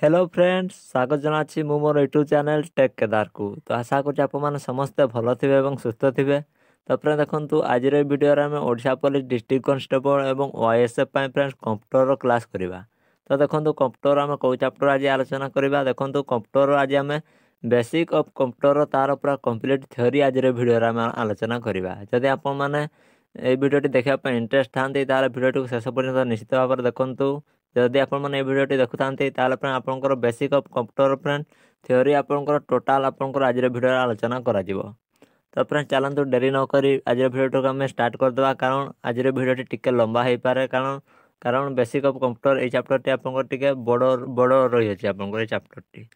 Hello friends स्वागत जनाछि मु मोर YouTube channel take Kedar को। तो आशा करूँ आपने समस्ते भल थे और सुस्थ थे। तो फ्रेंड देखो आज वीडियो आम ओडिशा पुलिस डिस्ट्रिक्ट कॉन्स्टेबल और ओएसएफ फ्रेंड्स कंप्यूटर क्लास करवा। तो देखो कंप्यूटर आम कौ चैप्टर आज आलोचना करवा। देखो कंप्यूटर आज आम बेसिक ऑफ कंप्यूटर तार पूरा कंप्लीट थ्योरी आज वीडियो आम आलोचना करवा। जदि आपण मैंने भिडियोटी देखा इंटरेस्ट था भिडियो शेष पर्यटन निश्चित भाव में देखूँ। जदि आपने भिडियो देखुता आपंकर basic of computer friend theory आपंकर टोटाल आपंकर आज भिडियो आलोचना करा। तो फ्रेंड चलतु डेरी नक आज भिडियो को आम स्टार्ट करदे कारण आज भिडियोटी टिके लंबा हो पारे कारण कारण बेसिक ऑफ कंप्यूटर ये चैप्टर आपंकर बड़ बड़ रही है आपंकर चैप्टर टी।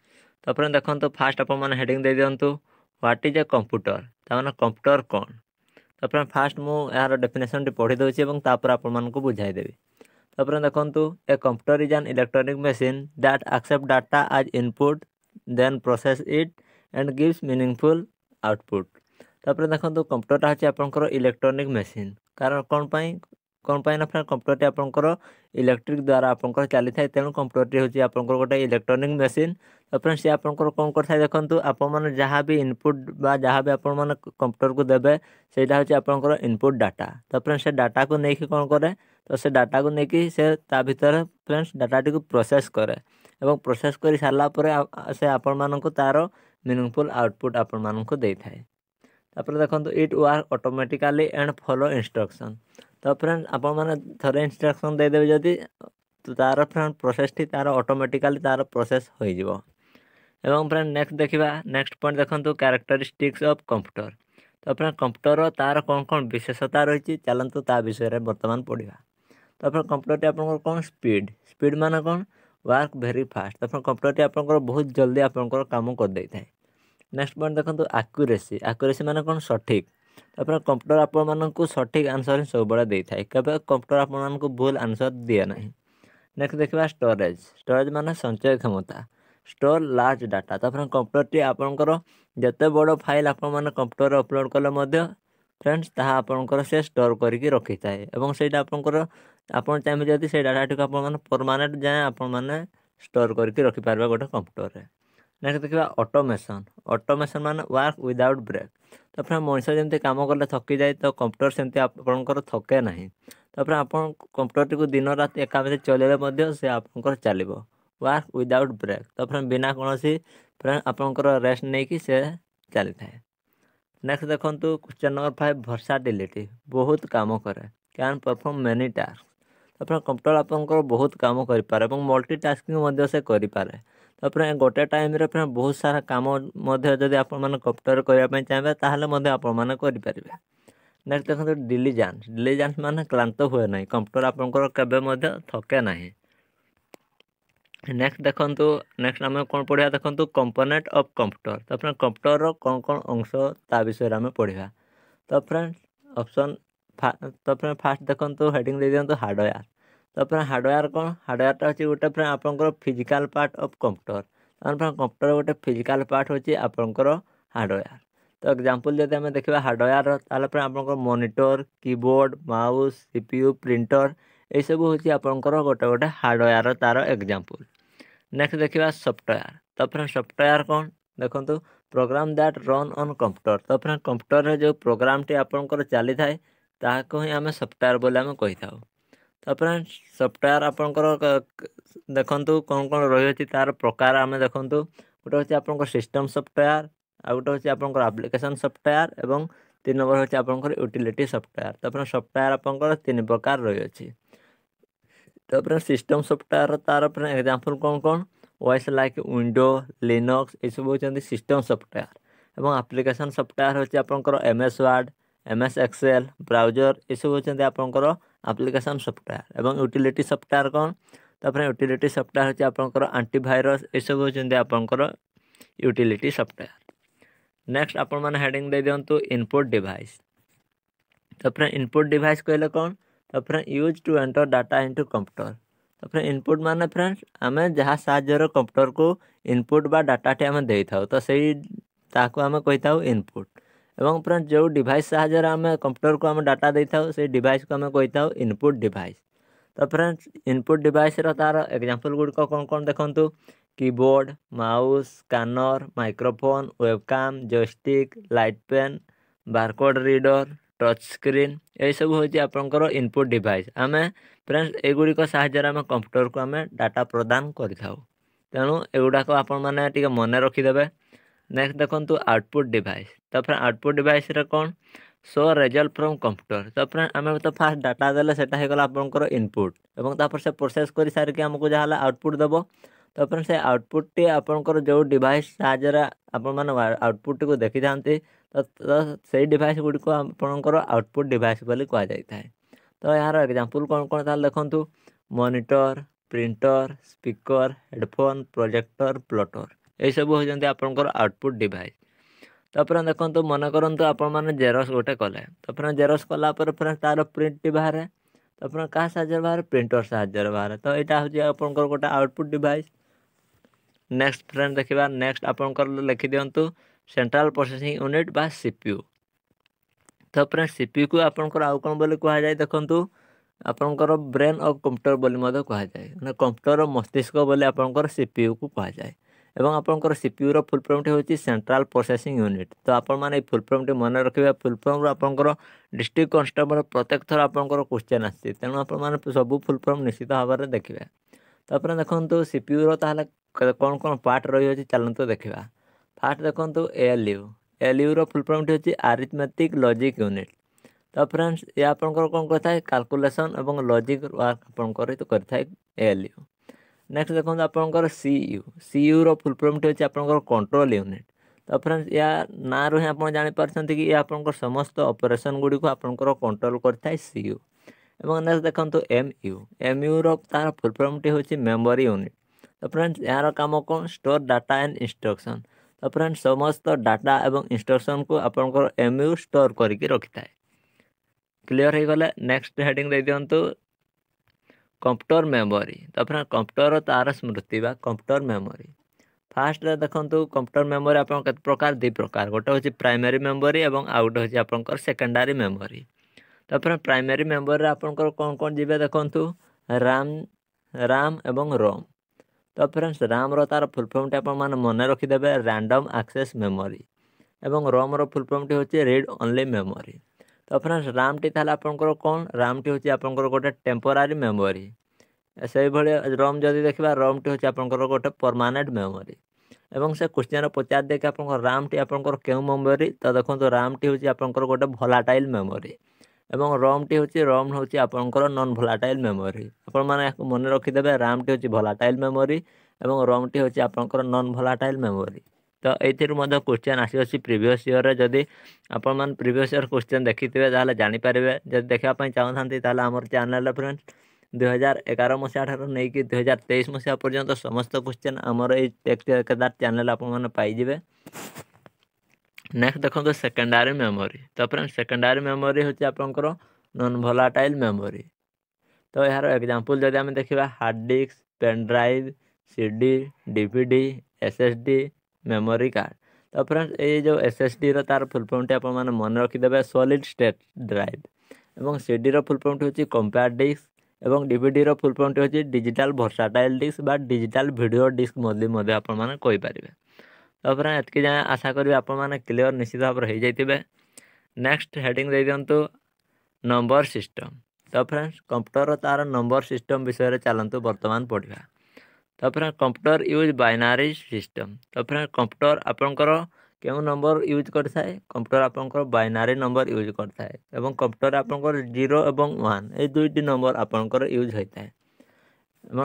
तो फ्रेंड देखो फास्ट आपने हेडिंग दे दिंतु व्हाट इज ए कंप्यूटर ताने कंप्यूटर कौन। तो फ्रेंड फास्ट मुझे यार डेफिनेशन टी पढ़ी दूसरी और तापर आपको बुझाईदेवी। तो फ्रेंड देखो a computer is an electronic machine that accept data as input then process it and gives meaningful output. तापर देखो कंप्यूटर हूँ आपंकर इलेक्ट्रॉनिक मशीन कारण कौन ना फ्रेंड कंप्यूटर आपंकर इलेक्ट्रिक द्वारा आपंकर चली था तेणु कंप्यूटर हूँ आपंकर गोटे इलेक्ट्रॉनिक मशीन। तो फ्रेंड सी आपंकर कौन करता है देखो आपने जहाँ भी इनपुट बा जहाँ भी आपण मैंने कंप्यूटर को देवे सेटा हूँ आपंकर इनपुट डाटा। तो फ्रेंड से डाटा को लेकिन कौन करे तो से डाटा को लेकिन से ता भीतर फ्रेंड्स डाटाटी को प्रोसेस करे और प्रोसेस कर सारा से आपण मानक तार मीनिंगफुल आउटपुट आपण मानक दे थाए। तापर देखो it work automatically and follow instruction. तो फ्रेंड आपण मैंने थरे इंस्ट्रक्शन देदेवे जदि तो तार फ्रेंड प्रोसेस टी तार ऑटोमेटिकली तार प्रोसेस हो जिवो। एवं फ्रेंड नेक्स्ट देखा नेक्स्ट पॉइंट देखो कैरेक्टरिस्टिक्स ऑफ कंप्यूटर। तो फ्रेंड कंप्यूटर तार कौन कौन विशेषता रही चलतु ता विषय में बर्तमान पढ़ा। तो फिर कंप्यूटर आपंकर कौन स्पीड स्पीड माने कौन वर्क वेरी फास्ट। तो फिर कंप्यूटर आपंकर बहुत जल्दी आपंकर काम कर दे थाए। नेक्स्ट पॉइंट देखो एक्यूरेसी एक्यूरेसी माने कौन सठिक। तो फिर कंप्यूटर आपण मानक सठिक आंसर सब बड़े दे थाए केवल कंप्यूटर आपण मानक भूल आंसर दिए ना। नेक्स्ट देखा स्टोरेज स्टोरेज माने संचय क्षमता स्टोर लार्ज डाटा। तो फिर कंप्यूटर आपंकर जिते बड़ फाइल आपण मैंने कंप्यूटर अपलोड कले फ्रेंड्स ताहा आपंकर से स्टोर करके रखी थाए और से आपंकर आपन चाहिए जदि से डाटा को आप परमानेंट जाए आपने स्टोर करके रखिपारे गोटे कंप्यूटर। नेक्स्ट देखा ऑटोमेशन ऑटोमेशन माने वर्क विदाउट ब्रेक। तो फिर मनुष्य जमी कम कले थकी जाए तो कंप्यूटर सेमती आपंकर थके ना। तो फिर आप कंप्यूटर को दिन रात एकाम चलने से आपंकर चलो वर्क विदाउट ब्रेक। तो फिर बिना कौन फ्रेंड आपंकर रेस्ट नहीं कि से चली थाए। नेक्स्ट देखो क्वेश्चन नंबर 5 वर्साटिलिटी बहुत काम करे कैन परफॉर्म मेनी टास्क। तो फिर कंप्यूटर आपंकर बहुत काम करें मल्टीटास्किंग से करें। तो फिर गोटे टाइम रे फिर बहुत सारा काम जब आप कंप्यूटर करने चाहिए ताहले आपण मैंने करें। नेक्स्ट देखो डिलीजेंस डिलीजेंस माने क्लांत हुए ना कंप्यूटर आपंकर केबे थके ना। नेक्स्ट देखो नेक्स्ट आम कौन पढ़ा देखो कंपोनेंट ऑफ कंप्यूटर। तो फ्रेंड कंप्यूटर कौन कौन अंश ता विषय आम पढ़ा। तो फ्रेंड ऑप्शन तो फ्रेंड फास्ट देखो हेडिंग दे दिखाँ हार्डवेयर। तो फ्रेंड हार्डवेयर कौन हार्डवेयर हूँ गोटे फ्रेंड आपंकर फिजिकल पार्ट ऑफ कंप्यूटर। तो फ्रेंड कंप्यूटर गोटे फिजिकल पार्ट हूँ आपंकर हार्डवेयर। तो एग्जांपल जब आम देखा हार्डवेयर ताल फ्रेंड आपंकर monitor keyboard mouse CPU printer ये सब हूँ आपंकर गोटे गोटे हार्डवेयर तार एग्जांपल। नेक्स्ट देखा सॉफ्टवेयर। तो फ्रेंड सॉफ्टवेयर कौन देखो program that run on computer. तो फ्रेंड कंप्यूटर जो प्रोग्राम टी आपंकर चली थाए ताको ही आम सॉफ्टवेयर बोले आम कही था। तो फ्रेंड सॉफ्टवेयर आपंकर देखो कौन कौन रही तार प्रकार आम देखो गोटे हूँ आपंकर सिस्टम सॉफ्टवेयर आ गोटे हूँ आपंकर एप्लिकेशन सॉफ्टवेयर और 3 नंबर हूँ आपंकर यूटिलिटी सॉफ्टवेयर। तो फ्रेंड सॉफ्टवेयर आपंकर 3 प्रकार रही। तो फ्रेंड सिस्टम सॉफ्टवेयर तार फ्रेंड एग्जांपल कौन कौन वॉइस लाइक विंडो लिनक्स ये सब होती सिस्टम सॉफ्टवेयर और एप्लिकेशन सॉफ्टवेयर होची आपंकर MS word MS excel browser ये सब होती आपंकर एप्लिकेशन सॉफ्टवेयर और यूटिलिटी सॉफ्टवेयर कौन। तो फ्रेंड यूटिलिटी सॉफ्टवेयर होची आपंकर एंटीवायरस ये सब होती आपंकर यूटिलिटी सॉफ्टवेयर। नेक्स्ट आपण मैंने हेडिंग दे दिंतु इनपुट डिवाइस। तो फ्रेंड इनपुट डिवाइस कहले कौन तो friend use to enter data into computer. तो फ्रेंड इनपुट माने फ्रेंड आम जहाँ साहाଯ୍य कंप्यूटर को इनपुट बा डाटा टी आम दे था तो सही ताको आम कही था इनपुट। एवं फ्रेंड जो डिवाइस साहाଯ୍य आम कंप्यूटर को आम डाटा दे था से डिवाइस को आम कही था इनपुट डिवाइस। तो फ्रेंड्स इनपुट डिवाइस तार एग्जांपल गुड़िक कौन कौन देखो keyboard, mouse, scanner, microphone, webcam, joystick, light pen, barcode reader, touch screen यही सब हूँ आपंकर इनपुट डिवाइस। आम फ्रेंड्स एगुड़िक साहाय्य आम कंप्यूटर को आम डाटा प्रदान करूँ। तेणु एगुड़ाक आपने मन रखिदे। नेक्स्ट देखो आउटपुट डिवाइस। तो फ्रेंड आउटपुट डिवाइस कौन शो रिजल्ट फ्रॉम कंप्यूटर। तो फ्रेंड आम तो फास्ट डाटा देले सेटा होगला आपंकर इनपुट और तापर से प्रोसेस कर सारिक आमको जहाँ आउटपुट देव। तो फ्रेंड से आउटपुट टी आपंकर जो डिवाइस साहाय्य आपण मैंने आउटपुट को देखी था तो से डिवाइस गुड़िक आपंकर आउटपुट डिवाइस बोली कह जाए। तो यार एग्जांपल कौन कौन ताल देखु monitor, printer, speaker, headphone, projector, plotter यही सब होती आपंकर आउटपुट डिवाइस। तापर देखो मन करतु आपने जेरक्स गोटे कले। तो फ्रेंड जेरक्स कलापर फ्रेंड तार प्रिंट बाहर। तो फ्रेंड क्या साहाय्य बाहर प्रिंटर साहाय्य बाहर। तो यहाँ हूँ आपंकर गोटे आउटपुट डिवाइस। नेक्स्ट फ्रेंड देखा नेक्स्ट आपंकर लिखि दिंतु सेंट्रल प्रोसेसिंग यूनिट बा सीपीयू। तो फ्रेंड सीपीयू को आपंकर आउ कौन बोली कह जाए देखु आपंकर ब्रेन ऑफ कंप्यूटर बोली कह जाए। कंप्यूटर मस्तिष्क बोली आपंकर सीपीयू को कह जाए। एवं आपंकर सीपीयू रो फुल फॉर्म होची सेंट्रल प्रोसेसिंग यूनिट। तो आपण माने फुल फॉर्म टी मन रखिबा। फुल फॉर्म आपंकर डिस्ट्रिक्ट कांस्टेबल प्रत्येक थर आपंकर क्वेश्चन आसी। तेणु आपण माने सब फुल फॉर्म निश्चित भाव में देखिए। तापर देखो सीपीयू रो ताहले कौन कौन पार्ट रही चलते देखा। फास्ट देखो एएलयू। एएलयू रो फुल फॉर्म टी होची अरिथमेटिक लॉजिक यूनिट। तो फ्रेंड्स ये आपंकर कौन करता है कैलकुलेशन एवं लॉजिक वर्क आपंकर तो करता है एएलयू। नेक्स्ट देखो आपंकर सीयू। सीयू रो फुल फॉर्म टी होची आपंकर कंट्रोल यूनिट। तो फ्रेंड्स या ना रो आप जानि पारछंती कि ये आपंकर समस्त ऑपरेशन गुडी को आपंकर कंट्रोल करता है सीयू। एवं नेक्स्ट देखो एमयू। एमयू रो तार फुल फॉर्म टी होची मेमोरी यूनिट। तो फ्रेंड्स यार काम कौन स्टोर डाटा एंड इंस्ट्रक्शन। तो फ्रेंड्स समस्त डाटा एवं इंस्ट्रक्शन को आपंकर एमयू स्टोर करके रखिता है। क्लियर हो गले। नेक्स्ट हेडिंग दे दिंतु कंप्यूटर मेमोरी। तो फ्रेंड कंप्यूटर तार स्मृति बा कंप्यूटर मेमोरी। फास्ट देखो कंप्यूटर मेमोरी आप प्रकार दु प्रकार गोटे हूँ प्राइमरी मेमोरी और आउ गोटे हूँ आपंकर सेकेंडरी मेमोरी। तो फ्रेंड प्राइमरी मेमोरी आपंकर कौन कौन जी देखु राम एवं रोम। तो फ्रेंड्स राम रो तार फुल फॉर्म टी आप मन रखिदेवे रैंडम एक्सेस मेमोरी। एवं रोम रो फुल फॉर्म टी होची रीड ओनली मेमोरी। तो फ्रेंड्स राम टी ताले आपंकर कौन राम टी होची आपंकर गोटे टेम्पोरारी मेमोरी। से भाई रोम जदि देखा रोम टी होची आपंकर गोटे परमानेंट मेमोरी। एवं से क्वेश्चन पचार दे कि आपंकर राम टी आपंकर क्यों मेमोरी। तो देखो राम टी होची आपंकर गोटे भोलाटाइल मेमोरी। एवं रोम टी होची आपंकर नॉन भोलाटाइल मेमोरी। आपण माने मन रखिदेवे राम टी होची भोलाटाइल मेमोरी एवं रोम टी होची आपंकर नॉन भोलाटाइल मेमोरी। तो ये क्वेश्चन आसी प्रीवियस ईयर जदि आपण मान प्रीवियस ईयर क्वेश्चन देखी थे जानीपारे। जब देखापी चाहती आम चैनल फ्रेंड्स 2011 मसीहा ठार नहीं कि 2023 मसीहा पर्यंत समस्त क्वेश्चन आमर ये टेक केदार चैनल आपने पाइबे। नेक्स्ट देखो सेकेंडरी मेमोरी। तो फ्रेंड्स सेकेंडरी मेमोरी होची आपंकर नॉन भोलाटाइल मेमोरी। तो यार एग्जांपल जदि आम देखा hard disk, pen drive, CD, DVD, SSD, memory card. तो फ्रेंड्स ये जो एसएसडी रो तार फुल फॉर्म टी आप मन रखिदेवे सॉलिड स्टेट ड्राइव। एवं सीडी रो फुल फॉर्म टी होची कंपेयर डिस्क। एवं डीवीडी रो फुल फॉर्म टी होची डिजिटल वर्साटाइल डिस्क बा डिजिटल वीडियो डिस्क मध्य आपण माने कहि पारिबे। तो फ्रेंड एतकी जाए आशा करी आपण माने क्लियर निश्चित भाव हो जाइथिबे। नेक्स्ट हेडिंग दे दियंतु नंबर सिस्टम। तो फ्रेंड्स कंप्यूटर तार नंबर सिस्टम विषय चलतु वर्तमान पढ़ा। तो फ्रेंड कंप्यूटर यूज बाइनारी सिस्टम। तो फ्रेंड कंप्यूटर आपंकर क्यों नंबर यूज करता है कंप्यूटर आपंकर बाइनारी नंबर यूज करता है। एवं कंप्यूटर आपंकर 0 और 1 ये दुईटी नंबर आपंकर यूज होता है।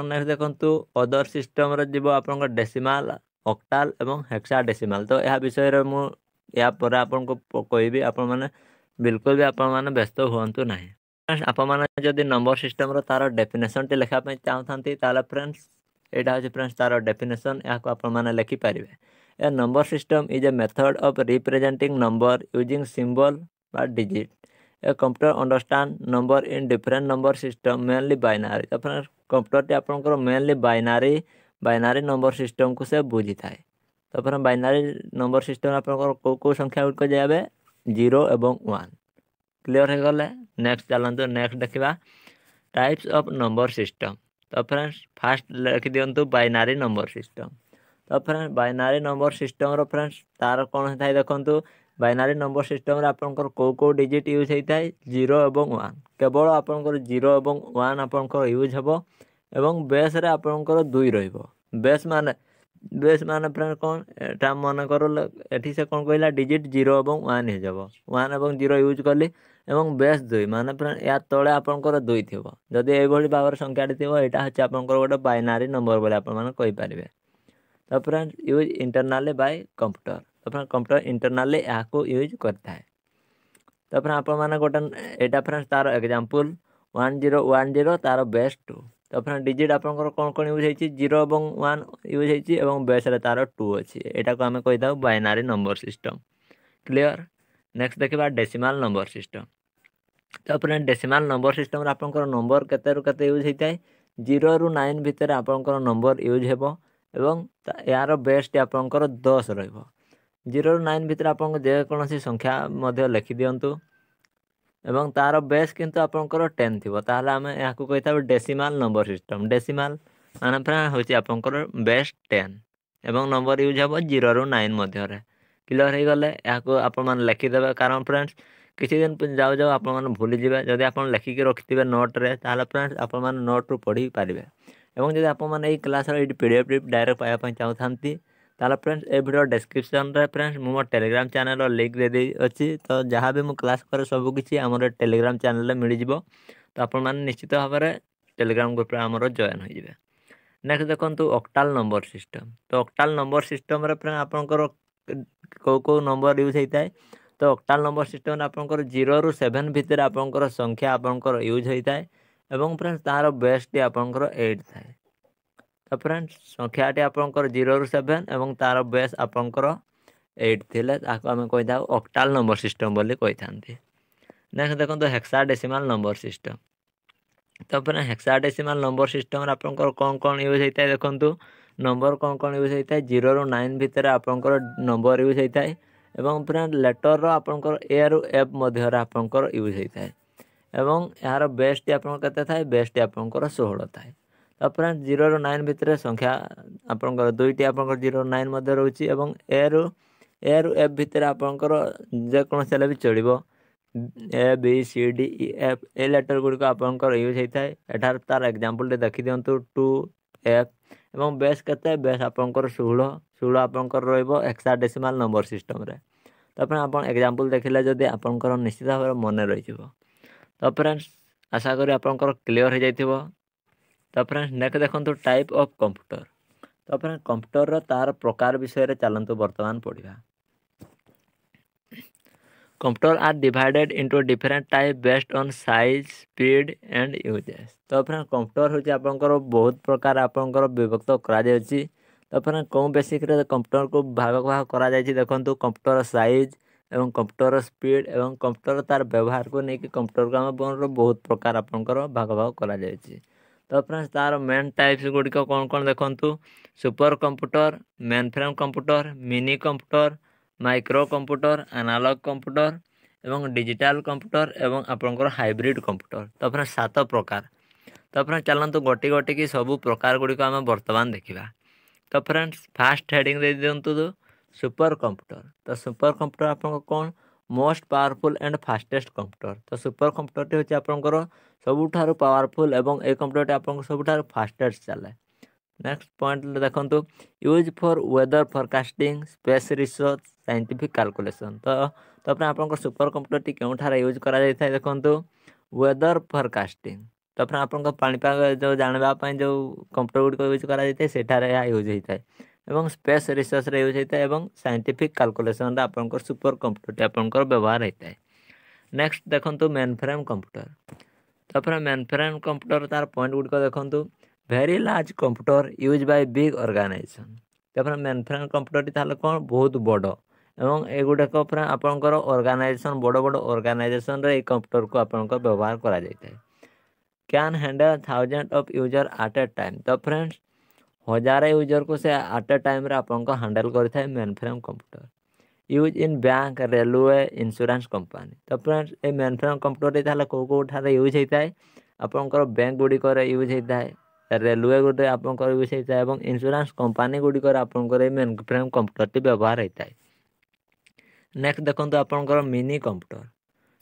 नेक्स्ट देखो अदर सिस्टम जीव आपंकर डेसिमाल, ऑक्टाल एवं हेक्साडेसिमाल। तो यह विषय मुझे आपको कहबी आपण माने बिल्कुल भी आपण माने व्यस्त हुंतु नहीं। आपण माने जदि नंबर सिस्टम तार डेफिनेशन टी लिखा चाहती फ्रेंड्स यहाँ हूँ फ्रेंड्स तार डेफिनेशन या आपण माने लिखि पारिबे। A number system is a method of representing number using symbol बा digit. A computer understand number in different number system mainly binary. तो फ्रेंड्स कंप्यूटर टी आपंकर मेनली बाइनारी नंबर सिस्टम को से बुझी थाए। तो फिर बाइनारी नंबर सिस्टम आपंकर कौ संख्या गुड़िक जाए 0 और 1। क्लियर हो गले। नेक्स्ट चलते नेक्स्ट देखा टाइप्स ऑफ नंबर सिस्टम। तो फ्रेंड्स फास्ट लिखि दिंतु बाइनारी नंबर सिस्टम। तो फ्रेंड्स बाइनारी नंबर सिस्टम फ्रेंड्स तार कौन होता है देखो बाइनारी नंबर सिस्टम रे आपनकर को डिजिट यूज होता है 0 और 1 केवल आपनकर 0 और 1 आपनकर यूज हेबो एवं बेस रे आपनकर 2 रहिबो। बेस माने फ्रेंड कौन एटा मन कर एठी से कौन कहला डिजिट 0 और 1 हो जाबो 1 और 0 यूज करली एवं बेस 2 माने फ्रेंड या तळे आपनकर 2 थिबो। जदि एई भली भाबर संख्याटी थिबो एटा हচ্ছে आपनकर गोटे बाइनारी नंबर बोले आपन माने कहि पारिबे। तो friend use internally bye computer. तो फ्रेंड कंप्यूटर इंटरनली या को यूज करता है। तो फ्रेंड आप माने गोटे एटा फ्रेंड्स तार एग्जांपल 1010 तार बेस 2। तो फ्रेंड डिजिट आपनकर कोन कोन यूज होईची 0 और 1 यूज होईची एवं बेस रे तार 2 अछि। एटा को हमें कहि दाउ binary number system. Clear. Next देखिबा डेसिमल नंबर सिस्टम। तो फ्रेंड डेसिमल नंबर सिस्टम रे आपनकर नंबर केते रु केते यूज होईताय 0 रु 9 भितर आपनकर नंबर यूज हेबो एवं यार बेस्ट आपनकर 10 रहइबो। 0 रु 9 भितर आपन जे कोनोसी संख्या मध्य लिखि दियंतु एवं तार बेस किंतु आपनकर 10 थिबो ताहले हमें याकू कहिता डेसिमल नंबर सिस्टम। डेसिमल माने फ्रेंड होची आपनकर बेस 10 एवं नंबर यूज हेबो 0 रु 9 मध्य रे। क्लियर हे गले याकू आपन मान लिखि देबे कारण फ्रेंड्स किछि दिन जाऊ जाऊ आपन मान भूली जिबे जदि आपन लिखि के रखिथिबे नोट रे ताहले फ्रेंड्स आपन मान नोट रु पढी पारिबे एवं जदि आपन मान एई क्लास रे पीडीएफ डायरेक्ट पाया पई चाहथांती ताहले फ्रेंड्स ए वीडियो डिस्क्रिप्शन रे फ्रेंड्स मो टेलीग्राम चैनल रो लिंक दे देई अछि। तो जहाँ भी मु क्लास करे सब किछि हमर टेलीग्राम चैनल रे मिलि जिवो। तो आपन मान निश्चित भाव रे टेलीग्राम ग्रुप रे हमर जॉइन होई जिवे। नेक्स्ट देखंतु ऑक्टाल नंबर सिस्टम। तो ऑक्टाल नंबर सिस्टम रे फ्रेंड आपनकर को नंबर यूज होइताय। तो ऑक्टाल नंबर सिस्टम आपनकर 0 रु 7 भितर आपनकर संख्या आपनकर यूज होइताय एवं फ्रेंड्स तार बेस्ट आपनकर 8 थाए। तो फ्रेंड्स संख्याटी आपनकर 0 रु 7 एवं तार बेस आपनकर 8 थिले ताको हमें कहि दाउ ऑक्टाल नंबर सिस्टम बोली कहि थांती। नेक्स्ट देखंतु हेक्साडेसिमल नंबर सिस्टम। तो फ्रेंड हेक्साडेसिमल नंबर सिस्टम रे आपनकर कोन यूज होइताय देखंतु नंबर कोन यूज होइताय 0 रु 9 भितर आपनकर नंबर यूज होइताय एवं फ्रेंड लेटर रो आपनकर ए रु एफ मध्य रे आपनकर यूज होइताय एवं यार बेस्ट आपनकर केते थाए बेस्ट आपनकर 16 थाए। तो फ्रेंड 0 रु 9 भितर संख्या आपनकर दुईटी आपनकर 0 रु 9 मध्य रहउची एवं ए रु एफ भितर आपनकर जे कोन सेले भी चलिबो A B C D E F ए लेटर गुडी को आपनकर यूज होइताय। एठार तार एग्जांपल दे देखि दियंतु 2 एफ एवं बेस केते बेस आपनकर 16 आपनकर रहइबो हेक्साडेसिमल नंबर सिस्टम रे। तो अपन आपण एग्जांपल देखिले जदि आपनकर निश्चित भाव मन रहि जिवो। तो फ्रेंड्स आशा करी आपनकर क्लियर हो जाइथिबो। तो फ्रेंड्स नेक्स्ट देखंतु टाइप ऑफ कंप्यूटर। तो फ्रेंड्स कंप्यूटर रो तार प्रकार विषय रे चलंतु वर्तमान पढिबा। Computer are divided into different type based on size speed and uses. तो फ्रेंड्स कंप्यूटर होची आपनकर बहुत प्रकार आपनकर विभक्त करा जायछि। तो फ्रेंड्स कोन बेसिक रे कंप्यूटर को भाग करा जायछि देखंतु कंप्यूटर साइज एवं कंप्यूटर स्पीड एवं कंप्यूटर तार व्यवहार को नेकी कंप्यूटर को हम बहुत प्रकार आपनकर भाग करा जायछि। तो फ्रेंड्स तार मेन टाइप्स गुडी को कोन देखंतु super computer mainframe computer mini computer micro computer analog computer एवं डिजिटल कंप्यूटर एवं आपनकर हाइब्रिड कंप्यूटर। तो फ्रेंड्स 7 प्रकार। तो फ्रेंड्स चलंतु गोटी गोटी की सब प्रकार गुडी को हम वर्तमान देखिबा। तो फ्रेंड्स फास्ट हेडिंग दे दियंतु सुपर कंप्यूटर। तो सुपर कंप्यूटर आपन कोन most powerful and fastest computer. तो सुपर कंप्यूटर टी होची आपनकर सबुठारु पावरफुल एवं ए कंप्यूटर आपन सबुठारु फास्टेस्ट चले। नेक्स्ट पॉइंट देखंतु use for weather forecasting space research scientific calculation. तो अपने आपनकर सुपर कंप्यूटर टी केउठारे यूज करा जाय थाय देखंतु वेदर फोरकास्टिंग। तो अपने आपनकर पाणीपाग जो जानबा पय जो कंप्यूटर गुडी को यूज करा जाय थाय सेठारे या यूज होय थाय एवं स्पेस रिसर्च रे यूज होय थाय एवं साइंटिफिक कैलकुलेशन रे आपनकर सुपर कंप्यूटर टी आपनकर व्यवहार होय थाय। नेक्स्ट देखंतु मेन फ्रेम कंप्यूटर। तो अपने मेन फ्रेम कंप्यूटर तार पॉइंट गुडी को देखंतु very large computer use by big organisation. तो अपने मेन फ्रेम कंप्यूटर टी ताले कोन बहुत बड़ एवं ए गुडे को फ्रेम आपनकर ऑर्गेनाइजेशन बड़ बड़ ऑर्गेनाइजेशन रे ए कंप्यूटर को आपनकर व्यवहार करा जाय थाय। Can handle thousand of user eight A time. तो फ्रेंड्स 1000 यूजर को से एट ए टाइम रे आपनकर हैंडल करि थाय main frame computer. Use in bank railway insurance company. तो फ्रेंड्स ए मेन फ्रेम कंप्यूटर टी ताले को ठारे यूज होय थाय आपनकर बैंक गुडी करे यूज होय थाय रेलवे गुटे आपंकर यूज होता है और इंश्योरेंस कंपनी गुड़िकर आपंकर मेन फ्रेम कंप्यूटर व्यवहार होता है। नेक्स्ट देखो आपंकर मिनी कंप्यूटर।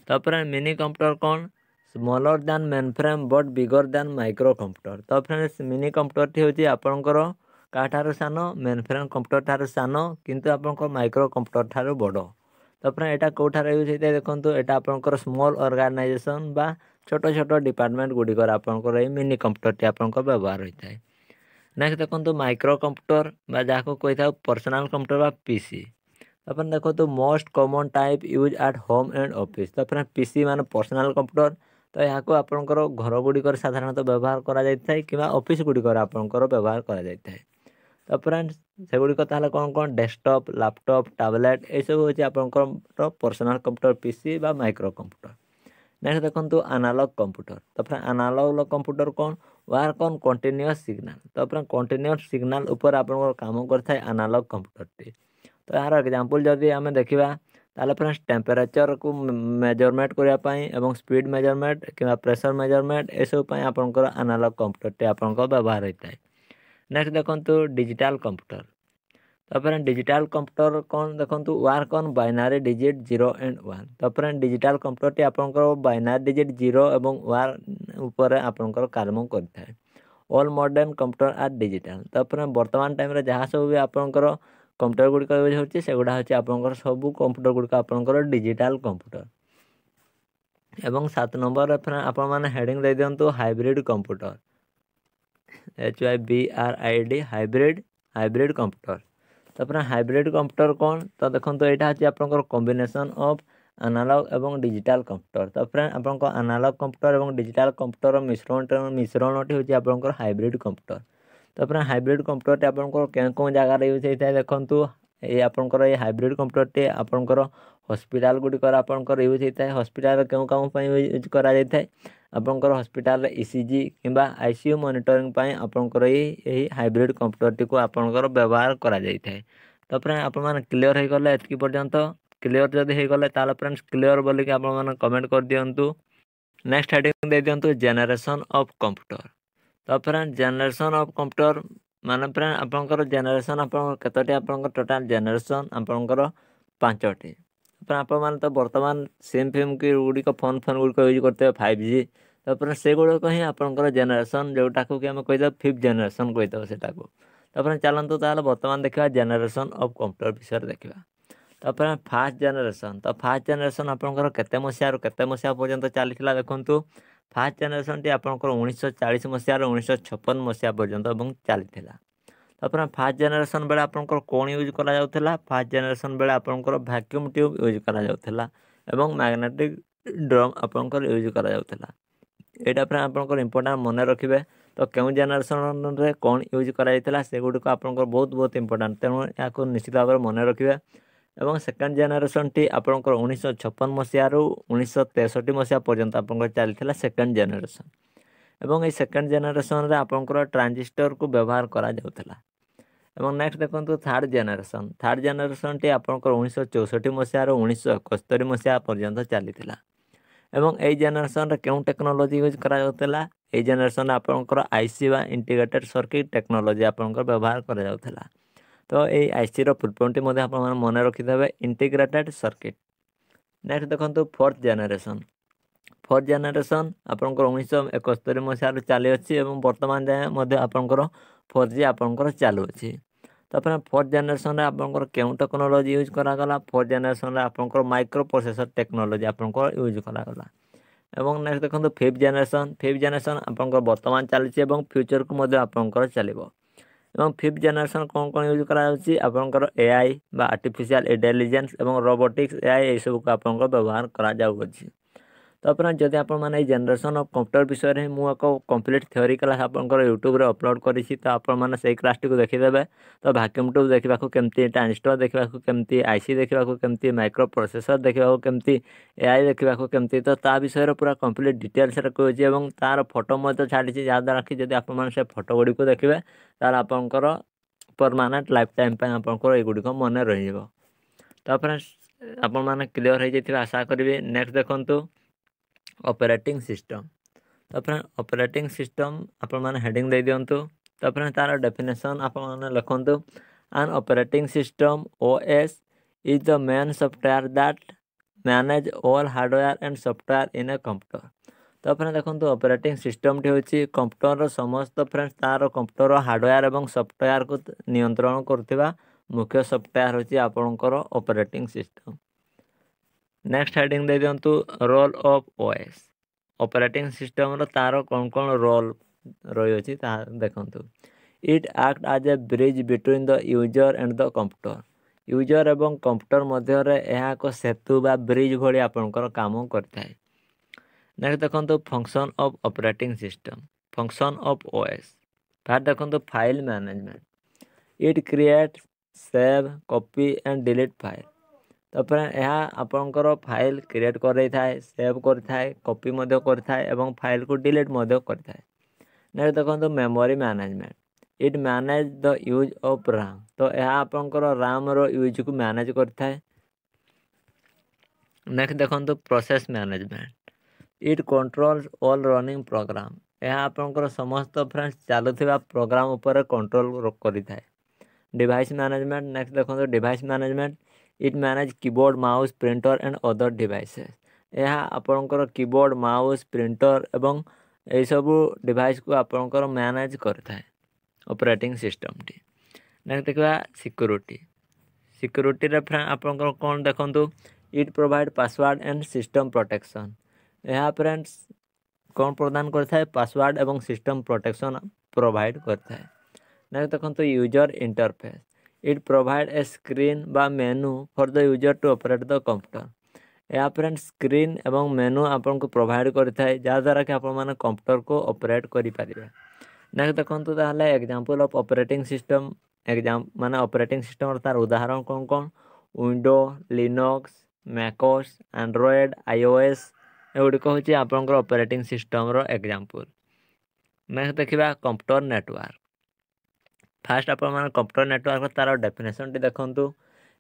तापर मिनी कंप्यूटर कौन smaller than main frame but bigger than micro computer. तो फ्रेंड्स मिनी कंप्यूटर हूँ आपंकर क्या सान मेन फ्रेम कंप्यूटर ठार सान किंतु आपंकर माइक्रो कंप्यूटर ठार बड़। तो फ्रेंड यहाँ कौटार यूज होता है देखो यहाँ आपंकर स्मॉल ऑर्गेनाइजेशन बा छोट छोट डिपार्टमेंट गुड़िकर आपंकर ये मिनी कंप्यूटर आपंकर व्यवहार होता है। नेक्स्ट देखो माइक्रो कंप्यूटर जहाँ कही था पर्सनल कंप्यूटर बा पीसी। अपन देखो तो most common type use at home and office. तो फ्रेंड पीसी मान पर्सनल कंप्यूटर। तो यहाँ को आपंकर घर गुड़िकर साधारणतः व्यवहार कराई कि ऑफिस गुड़िकर आपंकर व्यवहार कराई। तो फ्रेंड्स से गुड़िक ताहले कौन कौन डेस्कटॉप लैपटॉप टैबलेट ये सब हूँ आपंकर पर्सनल कंप्यूटर पीसी बा माइक्रो कंप्यूटर। नेक्स्ट देखो एनालॉग कंप्यूटर। तो फ्रेंड एनालॉग कंप्यूटर कौन वर्क ऑन कंटीन्यूअस सिग्नल। तो फ्रेंड कंटीन्यूअस सिग्नल ऊपर आपंकर काम करता है एनालॉग कंप्यूटर टी। तो यार एग्जांपल जदि आम देखा ताले फ्रेंड्स टेम्परेचर को मेजरमेंट करने और स्पीड मेजरमेंट कि प्रेशर मेजरमेंट ये सब आपंकर एनालॉग कंप्यूटर टी आपंकर व्यवहार होता है। नेक्स्ट देखो डिजिटल कंप्यूटर। तो फ्रेंड डिजिटल कंप्यूटर कौन देखो work on binary digit 0 and 1। तो फ्रेंड डिजिटल कंप्यूटर टी आपंकर बाइनरी डिजिट 0 और 1 ऊपर आपंकर काम करता है। All modern computer are digital. तो फ्रेंड वर्तमान टाइम जहाँ सब भी आपंकर कंप्यूटर गुड़िक यूज होती सेगुड़ा हूँ आपंकर सब कंप्यूटर गुड़िक आपंकर डिजिटल कंप्यूटर। एवं 7 नंबर फ्रेंड आपण मैंने हेडिंग दे दिंतु hybrid computer HYBRID hybrid computer. तो फ्रेंड हाइब्रिड कंप्यूटर कौन तो देखो यहाँ हूँ आपंकर कॉम्बिनेशन ऑफ एनालॉग एवं डिजिटल कंप्यूटर। तो फ्रेंड आपंकर एनालॉग कंप्यूटर और डिजिटल कंप्यूटर मिश्रणटी हूँ आपंकर हाइब्रिड कंप्यूटर। तो फ्रेंड हाइब्रिड कंप्यूटर आपंकर कौन जगार यूज होता है देखो ये आपंकर ये हाइब्रिड कंप्यूटर टी आपंकर हॉस्पिटल गुड़िकर आपंकर यूज होता है। हॉस्पिटल क्यों काम यूज कराए आपंकर हॉस्पिटल ECG कि ICU मॉनिटरिंग आपंकर यही हाइब्रिड कंप्यूटर टी को आपंकर व्यवहार कराई। तो फ्रेंड आप क्लीयर हो गले एतकी पर्यंत क्लीयर जदि हो गले ताले फ्रेंड्स क्लीयर बोलिक आप कमेंट कर दिंतु। नेक्स्ट हेडिंग दे दिंतु जेनरेशन ऑफ कंप्यूटर। तो फ्रेंड जेनरेशन ऑफ कंप्यूटर माने फ्रेंड आपंकर जेनरेशन आपंकर केतोटी आपंकर टोटाल जेनरेशन आपंकर 5टी। आप तो बर्तमान सिम फिम की गुड़िक फोन गुड़िक यूज करते हैं 5G। तो फ्रेंड से गुड़िक ही आपंकर जेनरेशन जोटा कि आम कहीदे 5th जेनरेशन कहीदे से। तो फ्रेंड चलतु ताल बर्तमान देखा जेनरेशन ऑफ कंप्यूटर विषय देखा। तो फ्रेंड फास्ट जेनरेशन। तो फास्ट जेनरेशन आपंकर केते मसीहा केते मसीहा पर्यंत चली देखु। फास्ट जेनरेशन टी आपंकर 1940 मसीह 1956 मसीहा पर्यंत चली। तो फास्ट जेनरेशन बेले आपंकर कौन यूज करा फास्ट जेनरेशन बेले आपंकर वैक्यूम ट्यूब यूज करा एवं मैग्नेटिक ड्रम आपंकर यूज करा यहाँ फ्रेंड आपंकर इंपोर्टेंट मन रखिए। तो क्यों जेनरेशन रे कौन यूज करा से गुड़िक आपंकर बहुत इंपोर्टेंट तेणु यहाँ निश्चित भाव में मन रखिए। एवं सेकेंड जेनरेशन टी आपंकर 1956 मसीह 1963 मसीहा पर्यंत आपंकर चली सेकेंड जेनरेशन। एवं ये सेकेंड जेनरेशन रे आपंकर ट्रांजिस्टर को व्यवहार करा जाउथला। एवं नेक्स्ट देखो थर्ड जेनरेशन टी आपंकर 1964 मसीह 1971 मसीहा पर्यंत चली। एवं ए जेनरेशन रे क्यों टेक्नोलोजी यूज करा जाउथला ए जेनरेशन आपंकर IC बा इंटीग्रेटेड सर्किट टेक्नोलोजी आपंकर व्यवहार करा जाउथला। तो ये IC रो फुल फॉर्म टी मध्ये आप मन रखिदेवे इंटीग्रेटेड सर्किट। नेक्स्ट देखो फोर्थ जेनरेशन आपंकर 1971 मसीह चली अच्छी और बर्तमान जाए आपंकर 4G आपंकर चालू अच्छी। तो फिर फोर्थ जेनरेशन रे आपंकर क्यों टेक्नोलोजी यूज करागला फोर्थ जेनरेशन रे आपंकर माइक्रो प्रोसेसर टेक्नोलोजी आपंकर यूज करागला। एवं नेक्स्ट देखो फिफ्थ जेनरेशन आपंकर बर्तमान चली फ्यूचर को आपंकर चलो। एवं फिफ्थ जेनरेशन कौन कौन यूज कराउछि आपंकर AI बा आर्टिफिशियल इंटेलिजेंस एवं रोबोटिक्स AI ये सब को आपंकर व्यवहार करा जाउछि। तो फ्रेंड जदि आप मैंने जेनरेशन ऑफ कंप्यूटर विषय में मुझे एक कंप्लीट थ्योरी क्लास आपंकर यूट्यूब रे अपलोड करिछि। तो आप मैंने से क्लास टी को देखिदेवे। तो वैक्यूम ट्यूब देखा केमती ट्रांजिस्टर देखा केमती IC देखा केमती माइक्रो प्रोसेसर देखा केमती AI देखा केमती तो ता विषय पूरा कंप्लीट डिटेल्स कहूँ और तार फोटो मत छाड़ी जहाँद्वारा कि जब आप से फोटो गुड़ी को देखिए तार आपंकर परमानेंट लाइफ टाइम आपंकर युड़िक मन रही। तो फ्रेंड्स आप क्लीयर हो जाइए आशा करी। नेक्स्ट देखु ऑपरेटिंग सिस्टम। तो फ्रेंड ऑपरेटिंग सिस्टम आपण माने हेडिंग दे दियंतु। तो फ्रेंड तार डेफिनेशन आपण माने लिखंतु। An operating system OS is the main software that manage all hardware and software in a computer. तो फ्रेंड देखो ऑपरेटिंग सिस्टम टी होची कंप्यूटर समस्त फ्रेंड तार कंप्यूटर हार्डवेयर एवं सॉफ्टवेयर को नियंत्रण करथिबा मुख्य सॉफ्टवेयर होची आपनकर ऑपरेटिंग सिस्टम। नेक्स्ट हेडिंग दे दियंतु role of OS। Operating system रो तार कौन कौन रोल रही अछि ता देखंतु। It act as a bridge between the user and the computer. User एवं कंप्यूटर मध्य रे एहा को सेतु बा ब्रिज भली आपनकर काम करथाय। नेक्स्ट देखंतु function of operating system. Function of OS first देखंतु file management. It create save copy and delete file. तो फ्रेंड यह आपनकर फाइल क्रिएट कर थाए, सेव कर थाए, कॉपी मध्य कर थाए एवं फाइल को डिलीट मध्य कर थाए। नेक्स्ट देखंतु memory management. It manage the use of RAM। तो यह आपनकर RAM रो यूज को मैनेज कर थाए। नेक्स्ट देखंतु process management. It controls all running program. यह आपनकर समस्त फ्रेंड्स चालुथिबा प्रोग्राम ऊपर कंट्रोल करि थाए। Device management. नेक्स्ट देखंतु device management. It manage keyboard, mouse, printer and other devices. यह आपनकर कीबोर्ड, माउस, प्रिंटर एवं ए सब डिवाइस को आपनकर मैनेज करथाए ऑपरेटिंग सिस्टम टी। नेक्स्ट देखा सिक्योरिटी। सिक्योरिटी रे फ्रेंड आपनकर कोन देखंतु। It provide password and system protection. यह फ्रेंड्स कौन प्रदान करता है? पासवर्ड एवं सिस्टम प्रोटेक्शन प्रोवाइड करता है। नेक्स्ट देखंतु user interface. It provide a screen बा menu for the user to operate the computer. यह फ्रेंड स्क्रीन एवं मेनू आपन को प्रोवाइड करता है जहाँद्वारा कि आपण माने कंप्यूटर को ऑपरेट करि पारिबे। नेक्स्ट देखंतु ताहले example of operating system. Exam माने ऑपरेटिंग सिस्टम और तार उदाहरण कौन कौन? Window, Linux, macOS, Android, iOS एगुड़िक हूँ आपंकर ऑपरेटिंग सिस्टम रो एग्जांपल। नेक्स्ट देखा कंप्यूटर नेटवर्क। फास्ट आप कंप्यूटर नेटवर्क तार डेफिनेशन टी देखंतु।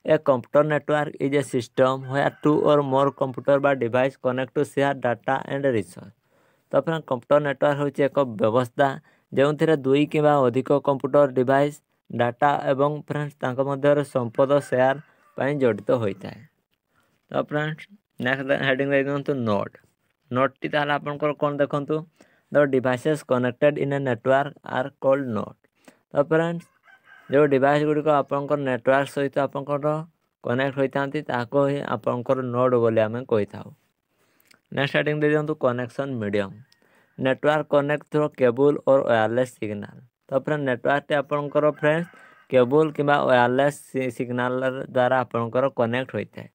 A computer network is a system where 2 or more computer बा device connect to share data and resource. तो अपना कंप्यूटर नेटवर्क होची एक व्यवस्था जो 2 किंवा अधिक कंप्यूटर डिवाइस डाटा एवं फ्रेंड्स तांक मध्य संपद शेयर पाई जड़ित होता है। तो फ्रेंड्स नेक्स्ट हेडिंग दे दियंतु नोड। नोड टी ताला आपनकर कोन देखंतु। The devices connected in a network are called node. तो फ्रेंड्स जो डिवाइस गुड़िक आपनकर नेटवर्क सहित आपनकर कनेक्ट होइतांती ताको ही आपनकर नोड बोली आमे कहि थाउ। नेक्स्ट हेडिंग दे दियंतु connection medium. Network connect through cable और वायरलेस सिग्नल। तो फ्रेंड नेटवर्क टी आपनकर फ्रेंड्स केबल किंबा वायरलेस सिग्नल द्वारा आपनकर कनेक्ट होइता है।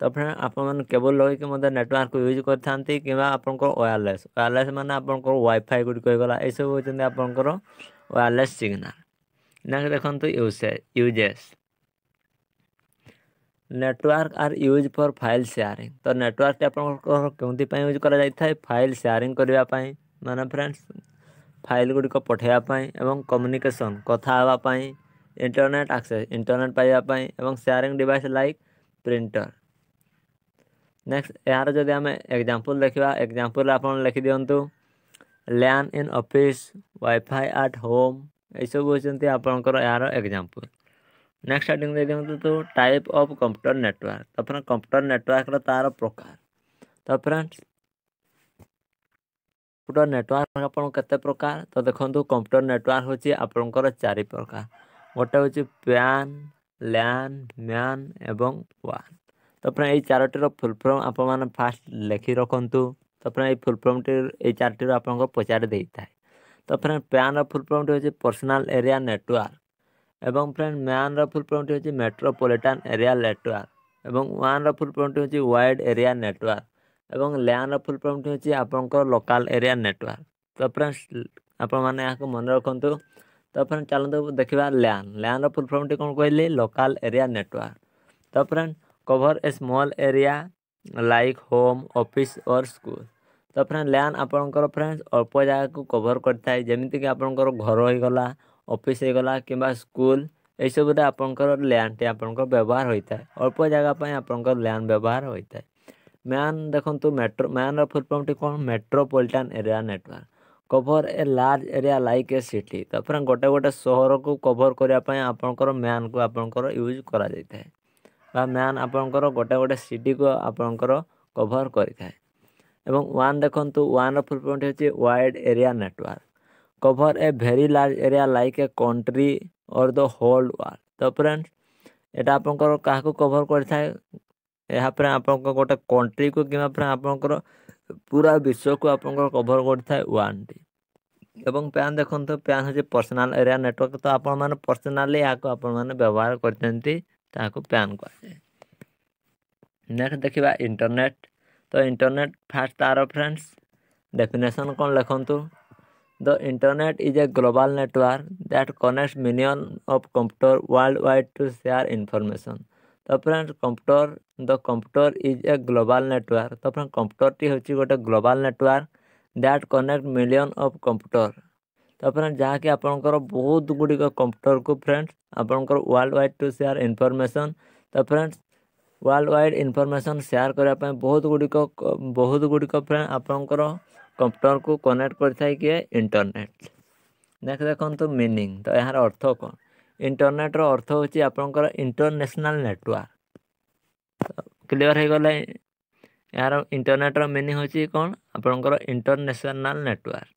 तो फ्रेंड आपन केबल लगे कि मध्य नेटवर्क को यूज करथांती किंबा आपनकर वायरलेस माने आपनकर वाईफाई गुडी कहि गला ए सब होचंदी आपनकर वायरलेस सिग्नल। नेक्स्ट देखंतु uses. Network are use for file sharing. तो नेटवर्क आपनकर केउंती पय यूज करा जाय थाए? फाइल शेयरिंग करबा पय माने फ्रेंड्स फाइल गुडी को पठेया पय एवं कम्युनिकेशन कथा हवा पय, इंटरनेट एक्सेस इंटरनेट पाइबा पय एवं sharing device like printer. Next यार जदि आम एग्जांपल देखा एग्जांपल आपन लिखि दियंतु। LAN in office, Wi-Fi at home ये सब होचंती आपनकर यार एग्जांपल। नेक्स्ट हेडिंग दे दियंतु तो टाइप ऑफ कंप्यूटर नेटवर्क। तो फ्रेंड कंप्यूटर नेटवर्क रो तार प्रकार। तो फ्रेंड्स कंप्यूटर नेटवर्क आपन केते प्रकार? तो देखंतु कंप्यूटर नेटवर्क होची आपनकर 4 प्रकार। गोटे होची पैन, लैन, मैन एवं वान। तो फ्रेंड ये 4टीर फुल फॉर्म आप माने फास्ट लिखि रखंतु। तो फ्रेंड ये फुल फॉर्म टी ये 4टीर आपनको पचार देता है। तो फ्रेंड पैन रो फुल फॉर्म टी होची पर्सनल एरिया नेटवर्क एवं फ्रेंड मैन रो फुल फॉर्म टी होची मेट्रोपॉलिटन एरिया नेटवर्क एवं वान रो फुल फॉर्म टी होची वाइड एरिया नेटवर्क एवं लैन रो फुल फॉर्म टी होची आपनको लोकल एरिया नेटवर्क। तो फ्रेंड्स आप माने याको मन रखंतु। तो फ्रेंड चलंतु देखिबा लैन रो फुल फॉर्म टी कोन कहले? Local area network. तो फ्रेंड कवर ए small area like home, office और स्कूल। तो फ्रेंड लैन आपनकर फ्रेंड्स अल्प जगह को कवर करता है जेमिति कि आपनकर घर हो गला, ऑफिस हो गला किंबा स्कूल ए सब रे आपनकर लैन टी आपनकर व्यवहार होता है। अल्प जगह पय आपनकर लैन व्यवहार होता है। ମ୍ୟାନ୍ ଦେଖନ୍ତୁ ମ୍ୟାନ୍ର ଫୁଲ୍ ଫର୍ମଟି କ'ଣ metropolitan area network cover a large area like a city. ତାପରେ ଗୋଟେ ସହରକୁ କଭର୍ କରିବା ପାଇଁ ଆପଣଙ୍କର ମ୍ୟାନ୍କୁ ଆପଣଙ୍କର ୟୁଜ୍ କରାଯାଇଥାଏ ବା ମ୍ୟାନ୍ ଆପଣଙ୍କର ଗୋଟେ ସିଟିକୁ ଆପଣଙ୍କର କଭର୍ କରିଥାଏ। ଏବଂ ୱାନ୍ ଦେଖନ୍ତୁ ୱାନ୍ର ଫୁଲ୍ ଫର୍ମଟି ହେଉଛି wide area network cover a very large area like a country or the whole world. ତ ଫ୍ରେଣ୍ଡସ୍ ଏଇଟା ଆପଣଙ୍କର କାହାକୁ କଭର୍ କରିଥାଏ ଏହାପରେ ଆପଣଙ୍କ ଗୋଟେ କଣ୍ଟ୍ରିକୁ କିମ୍ବା ଆପଣଙ୍କର ପୁରା ବିଶ୍ୱକୁ ଆପଣଙ୍କର କଭର୍ କରିଥାଏ ୱାନ୍ଟି। ଏବଂ ପ୍ୟାନ୍ ଦେଖନ୍ତୁ ପ୍ୟାନ୍ ହେଉଛି ପର୍ସନାଲ୍ ଏରିଆ ନେଟୱାର୍କ। ତ ଆପଣମାନେ ପର୍ସନାଲି ଏହାକୁ ଆପଣମାନେ ବ୍ୟବହାର କରିଥାନ୍ତି ତାହାକୁ ପ୍ୟାନ୍ କୁହାଯାଏ। ନେକ୍ସଟ ଦେଖିବା ଇଣ୍ଟରନେଟ୍। ତ ଇଣ୍ଟରନେଟ୍ ଫାର୍ଷ୍ଟ ତାର ଫ୍ରେଣ୍ଡସ୍ ଡେଫିନେସନ୍ କ'ଣ ଲେଖନ୍ତୁ the internet is a global network that connects million of computer world wide to share information. ତ friends the computer is a global network. ତ ଫ୍ରେଣ୍ଡ କମ୍ପ୍ୟୁଟରଟି ହେଉଛି ଗୋଟେ global network that connect million of computer. ତ friend ଯାହାକି ଆପଣଙ୍କର ବହୁତ ଗୁଡ଼ିକ କମ୍ପ୍ୟୁଟରକୁ ଫ୍ରେଣ୍ଡସ୍ ଆପଣଙ୍କର world wide to share information. ତ friends world wide information share କରିବା ପାଇଁ ବହୁତ ଗୁଡ଼ିକ ଫ୍ରେଣ୍ଡ ଆପଣଙ୍କର କମ୍ପ୍ୟୁଟରକୁ କନେକ୍ଟ କରିଥାଏ କିଏ ଇଣ୍ଟରନେଟ୍। ନେକ୍ସଟ ଦେଖନ୍ତୁ ମିନିଂ। ତ ଏହାର ଅର୍ଥ କ'ଣ ଇଣ୍ଟରନେଟ୍ର ଅର୍ଥ ହେଉଛି ଆପଣଙ୍କର ଇଣ୍ଟରନ୍ୟାସନାଲ୍ ନେଟୱାର୍କ। କ୍ଲିଅର୍ ହେଇଗଲା। ଏହାର ଇଣ୍ଟରନେଟ୍ର ମିନିଂ ହେଉଛି କ'ଣ ଆପଣଙ୍କର ଇଣ୍ଟରନ୍ୟାସନାଲ୍ ନେଟୱାର୍କ।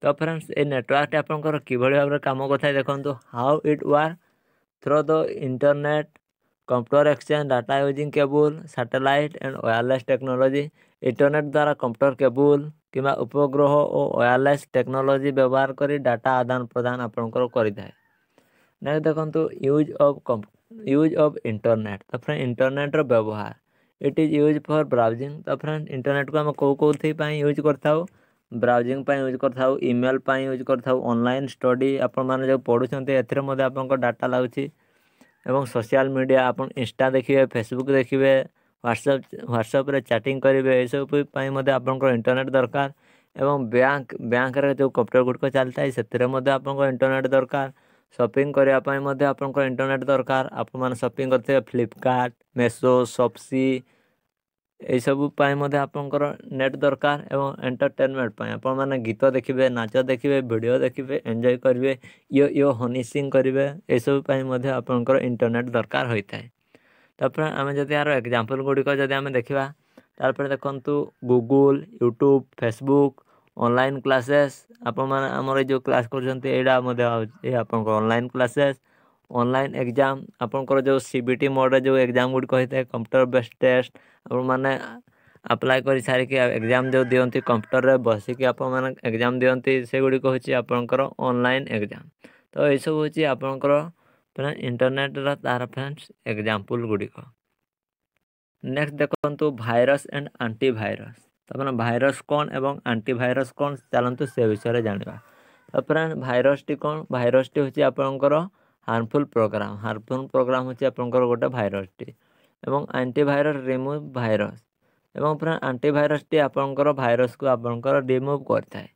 ତ ଫ୍ରେଣ୍ଡସ୍ ଏ ନେଟୱାର୍କଟି ଆପଣଙ୍କର କିଭଳି ଭାବରେ କାମ କରିଥାଏ ଦେଖନ୍ତୁ how it work through the internet computer exchange data using cable satellite and wireless technology. Internet ଦ୍ୱାରା କମ୍ପ୍ୟୁଟର କେବୁଲ୍ କିମ୍ବା ଉପଗ୍ରହ ଓ ୱାୟାରଲେସ୍ ଟେକ୍ନୋଲୋଜି ବ୍ୟବହାର କରି ଡାଟା ଆଦାନ ପ୍ରଦାନ ଆପଣଙ୍କର କରିଥାଏ। ନେକ୍ସଟ ଦେଖନ୍ତୁ ୟୁଜ୍ ଅଫ୍ ଇଣ୍ଟରନେଟ୍। ତ ଫ୍ରେଣ୍ଡ ଇଣ୍ଟରନେଟ୍ର ବ୍ୟବହାର it is use for browsing. ତ ଫ୍ରେଣ୍ଡ ଇଣ୍ଟରନେଟ୍କୁ ଆମେ କେଉଁଥିପାଇଁ ୟୁଜ୍ କରିଥାଉ ବ୍ରାଉଜିଂ ପାଇଁ ୟୁଜ୍ କରିଥାଉ ଇମେଲ୍ ପାଇଁ ୟୁଜ୍ କରିଥାଉ ଅନଲାଇନ୍ ଷ୍ଟଡ଼ି ଆପଣମାନେ ଯେଉଁ ପଢ଼ୁଛନ୍ତି ଏଥିରେ ମଧ୍ୟ ଆପଣଙ୍କ ଡାଟା ଲାଗୁଛି ଏବଂ ସୋସିଆଲ ମିଡ଼ିଆ ଆପଣ ଇନଷ୍ଟା ଦେଖିବେ ଫେସବୁକ୍ ଦେଖିବେ ହ୍ୱାଟ୍ସଆପ୍ରେ ଚାଟିଂ କରିବେ ଏସବୁ ପାଇଁ ମଧ୍ୟ ଆପଣଙ୍କର ଇଣ୍ଟରନେଟ୍ ଦରକାର। ଏବଂ ବ୍ୟାଙ୍କରେ ଯେଉଁ କମ୍ପ୍ୟୁଟର ଗୁଡ଼ିକ ଚାଲିଥାଏ ସେଥିରେ ମଧ୍ୟ ଆପଣଙ୍କ ଇଣ୍ଟରନେଟ୍ ଦରକାର। ସପିଂ କରିବା ପାଇଁ ମଧ୍ୟ ଆପଣଙ୍କର ଇଣ୍ଟରନେଟ୍ ଦରକାର। ଆପଣମାନେ ସପିଂ କରିଥିବେ ଫ୍ଲିପକାର୍ଟ ମେସୋ ସପ୍ସି ଏଇସବୁ ପାଇଁ ମଧ୍ୟ ଆପଣଙ୍କର ନେଟ୍ ଦରକାର। ଏବଂ ଏଣ୍ଟରଟେନମେଣ୍ଟ ପାଇଁ ଆପଣମାନେ ଗୀତ ଦେଖିବେ ନାଚ ଦେଖିବେ ଭିଡ଼ିଓ ଦେଖିବେ ଏନ୍ଜୟ କରିବେ ଇଓ ହନି ସିଂ କରିବେ ଏସବୁ ପାଇଁ ମଧ୍ୟ ଆପଣଙ୍କର ଇଣ୍ଟରନେଟ୍ ଦରକାର ହୋଇଥାଏ। ତାପରେ ଆମେ ଯଦି ଏହାର ଏକ୍ଜାମ୍ପଲ୍ ଗୁଡ଼ିକ ଯଦି ଆମେ ଦେଖିବା ତାପରେ ଦେଖନ୍ତୁ Google YouTube Facebook online classes ଆପଣମାନେ ଆମର ଏଇ ଯେଉଁ କ୍ଲାସ୍ କରୁଛନ୍ତି ଏଇଟା ମଧ୍ୟ ହେଉଛି ଆପଣଙ୍କର ଅନଲାଇନ୍ କ୍ଲାସେସ୍ ଅନଲାଇନ୍ ଏକ୍ଜାମ୍ ଆପଣଙ୍କର ଯେଉଁ CBT ମୋଡ଼ରେ ଯେଉଁ ଏକ୍ଜାମ୍ ଗୁଡ଼ିକ ହୋଇଥାଏ କମ୍ପ୍ୟୁଟର ବେସ୍ଡ ଟେଷ୍ଟ ଆପଣମାନେ ଆପ୍ଲାଏ କରି ସାରିକି ଏକ୍ଜାମ୍ ଯେଉଁ ଦିଅନ୍ତି କମ୍ପ୍ୟୁଟରରେ ବସିକି ଆପଣମାନେ ଏକ୍ଜାମ୍ ଦିଅନ୍ତି ସେଗୁଡ଼ିକ ହେଉଛି ଆପଣଙ୍କର ଅନଲାଇନ୍ ଏକ୍ଜାମ୍। ତ ଏଇସବୁ ହେଉଛି ଆପଣଙ୍କର ଇଣ୍ଟରନେଟ୍ର ତାର ଫ୍ରେଣ୍ଡସ୍ ଏକ୍ଜାମ୍ପଲ୍ ଗୁଡ଼ିକ। ନେକ୍ସଟ ଦେଖନ୍ତୁ ଭାଇରସ୍ ଆଣ୍ଡ ଆଣ୍ଟିଭାଇରସ୍। ତାମାନେ ଭାଇରସ୍ କ'ଣ ଏବଂ ଆଣ୍ଟିଭାଇରସ୍ କ'ଣ ଚାଲନ୍ତୁ ସେ ବିଷୟରେ ଜାଣିବା। ତାପରେ ଭାଇରସ୍ଟି କ'ଣ ଭାଇରସ୍ଟି ହେଉଛି ଆପଣଙ୍କର ହାର୍ମଫୁଲ୍ ପ୍ରୋଗ୍ରାମ୍ ହେଉଛି ଆପଣଙ୍କର ଗୋଟେ ଭାଇରସ୍ଟି ଏବଂ ଆଣ୍ଟିଭାଇରସ୍ ରିମୁଭ୍ ଭାଇରସ୍ ଏବଂ ପୁରା ଆଣ୍ଟିଭାଇରସ୍ଟି ଆପଣଙ୍କର ଭାଇରସ୍କୁ ଆପଣଙ୍କର ରିମୁଭ୍ କରିଥାଏ।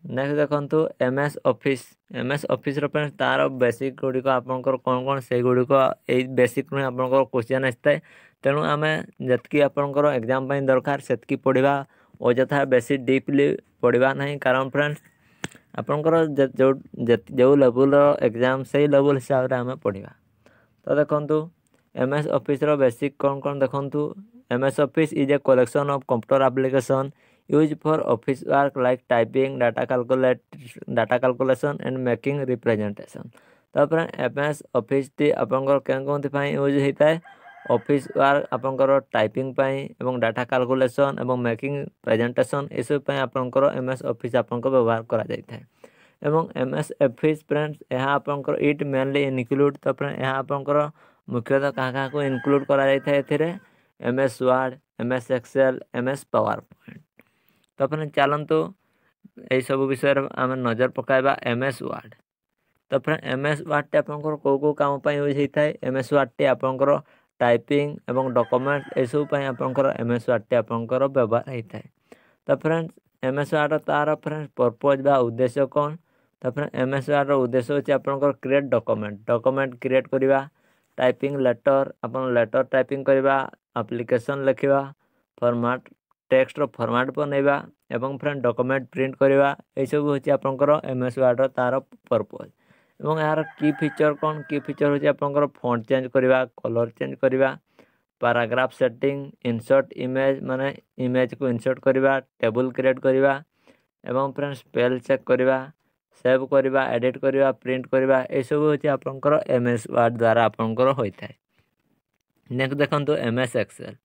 ନେକ୍ସଟ ଦେଖନ୍ତୁ MS ଅଫିସ୍ର ପାଇଁ ତାର ବେସିକ୍ ଗୁଡ଼ିକ ଆପଣଙ୍କର କ'ଣ ସେଇଗୁଡ଼ିକ ଏଇ ବେସିକ୍ରୁ ହିଁ ଆପଣଙ୍କର କ୍ୱେଶ୍ଚିନ୍ ଆସିଥାଏ। ତେଣୁ ଆମେ ଯେତିକି ଆପଣଙ୍କର ଏକ୍ଜାମ୍ ପାଇଁ ଦରକାର ସେତିକି ପଢ଼ିବା ଅଯଥା ବେଶୀ ଡିପ୍ଲି ପଢ଼ିବା ନାହିଁ କାରଣ ଫ୍ରେଣ୍ଡସ୍ ଆପଣଙ୍କର ଯେଉଁ ଲେବୁଲ୍ର ଏକ୍ଜାମ୍ ସେଇ ଲେବୁଲ୍ ହିସାବରେ ଆମେ ପଢ଼ିବା। ତ ଦେଖନ୍ତୁ MS ଅଫିସ୍ର ବେସିକ୍ କ'ଣ ଦେଖନ୍ତୁ MS office is a collection of computer application use for office work like typing data calculation and making representation. ତାପରେ MS ଅଫିସ୍ଟି ଆପଣଙ୍କର କେଉଁଥିପାଇଁ ୟୁଜ୍ ହୋଇଥାଏ ଅଫିସ୍ ୱାର୍କ ଆପଣଙ୍କର ଟାଇପିଂ ପାଇଁ ଏବଂ ଡାଟା କାଲକୁଲେସନ୍ ଏବଂ ମେକିଂ ପ୍ରେଜେଣ୍ଟେସନ୍ ଏସବୁ ପାଇଁ ଆପଣଙ୍କର MS ଅଫିସ୍ ଆପଣଙ୍କ ବ୍ୟବହାର କରାଯାଇଥାଏ। ଏବଂ MS ଅଫିସ୍ ଫ୍ରେଣ୍ଡସ୍ ଏହା ଆପଣଙ୍କର ଇଟ୍ ମେନଲି ଇନକ୍ଲୁଡ୍ ତାପରେ ଏହା ଆପଣଙ୍କର ମୁଖ୍ୟତଃ କାହାକୁ ଇନକ୍ଲୁଡ୍ କରାଯାଇଥାଏ ଏଥିରେ MS word MS excel MS PowerPoint. ତାପରେ ଚାଲନ୍ତୁ ଏଇସବୁ ବିଷୟରେ ଆମେ ନଜର ପକାଇବା MS ୱାର୍ଡ଼। ତାପରେ MS ୱାର୍ଡ଼ଟି ଆପଣଙ୍କର କେଉଁ କାମ ପାଇଁ ୟୁଜ୍ ହୋଇଥାଏ MS ୱାର୍ଡ଼ଟି ଆପଣଙ୍କର ଟାଇପିଂ ଏବଂ ଡକୁମେଣ୍ଟ ଏସବୁ ପାଇଁ ଆପଣଙ୍କର MS ୱାର୍ଡ଼ଟି ଆପଣଙ୍କର ବ୍ୟବହାର ହୋଇଥାଏ। ତାପରେ MS ୱାର୍ଡ଼ ତାର ପର୍ପୋଜ୍ ବା ଉଦ୍ଦେଶ୍ୟ କ'ଣ ତାପରେ MS ୱାର୍ଡ଼ର ଉଦ୍ଦେଶ୍ୟ ହେଉଛି ଆପଣଙ୍କର କ୍ରିଏଟ୍ ଡକୁମେଣ୍ଟ କ୍ରିଏଟ୍ କରିବା ଟାଇପିଂ ଲେଟର୍ ଆପଣ ଲେଟର୍ ଟାଇପିଂ କରିବା आप्लिकेशन लिखा फॉर्मेट टेक्स्टर फॉर्मेट बनैबा एवं फ्रेंड डॉक्यूमेंट प्रिंट करवा सब हूँ आपंकर MS वर्ड तार पर्पज एवं यार की फीचर कौन की फीचर हूँ आपंकर फॉन्ट चेंज करवा कलर चेंज करवा पैराग्राफ सेटिंग इंसर्ट इमेज माने इमेज को इंसर्ट करवा टेबल क्रिएट करवा एवं फ्रेंड स्पेल चेक करवा सेव करवा एडिट करवा प्रिंट करवा ये सब हूँ आपंकर MS वर्ड द्वारा आपंकर होता है। नेक्स्ट देखो MS एक्सेल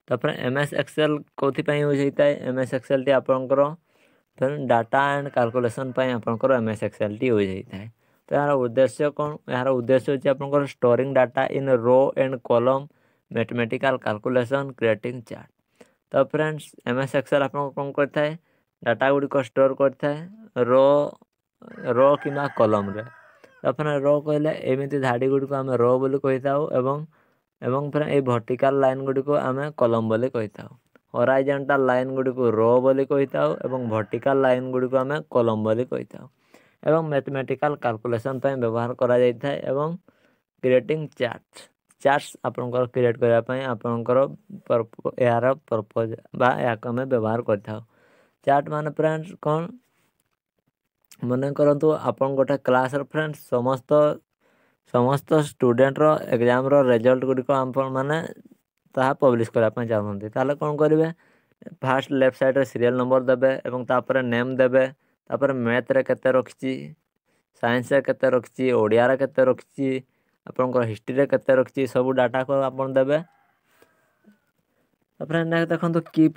तापर MS एक्सेल कौन यूज होता है MS एक्सेल टी आपंकर फिर डाटा एंड कैलकुलेशन आपंकर MS एक्सेल टी यूज होता है। तो यार उद्देश्य कौन यार उद्देश्य होची आपंकर storing data in row and column mathematical calculation creating chart. तो फ्रेंड्स MS एक्सेल आपन कौन करता है डाटा गुड़िक स्टोर करता है रो कि कॉलम रे। तो अपने रो कहले एमती धाड़ी गुड़िक आम रो बोली कही थाउ एवं फिर ये वर्टिकल लाइन गुड़िक आम कॉलम बोली कही थाउ हॉराइजॉन्टल लाइन गुड़िक रो बोली कही थाउ एवं वर्टिकल लाइन गुड़िक आम कॉलम बोली कही थाउ एवं मैथमेटिकल कैलकुलेशन व्यवहार करा जाय थाए एवं क्रिएटिंग चार्ट्स आपनकर क्रिएट करने आपनकर यार पर्पज बा याक आम व्यवहार कर चार्ट मान फ्रेंड्स कौन मन करंतु आपन गोटे क्लास फ्रेंड्स समस्त स्टूडेंट रो एग्जाम रो रिजल्ट गुड़िक आपण मैंने पब्लिश करने चाहते ताले कौन करेंगे फास्ट लेफ्ट साइड रे सीरियल नंबर देबे एवं तापर नेम देबे तापर मैथ रे केते रखिछि साइंस रे केते रखिछि ओडिया रे केते रखिछि आपनकर हिस्ट्री रे केते रखिछि सब डाटा को आपण देबे। तापर नेक्स्ट देखंतु की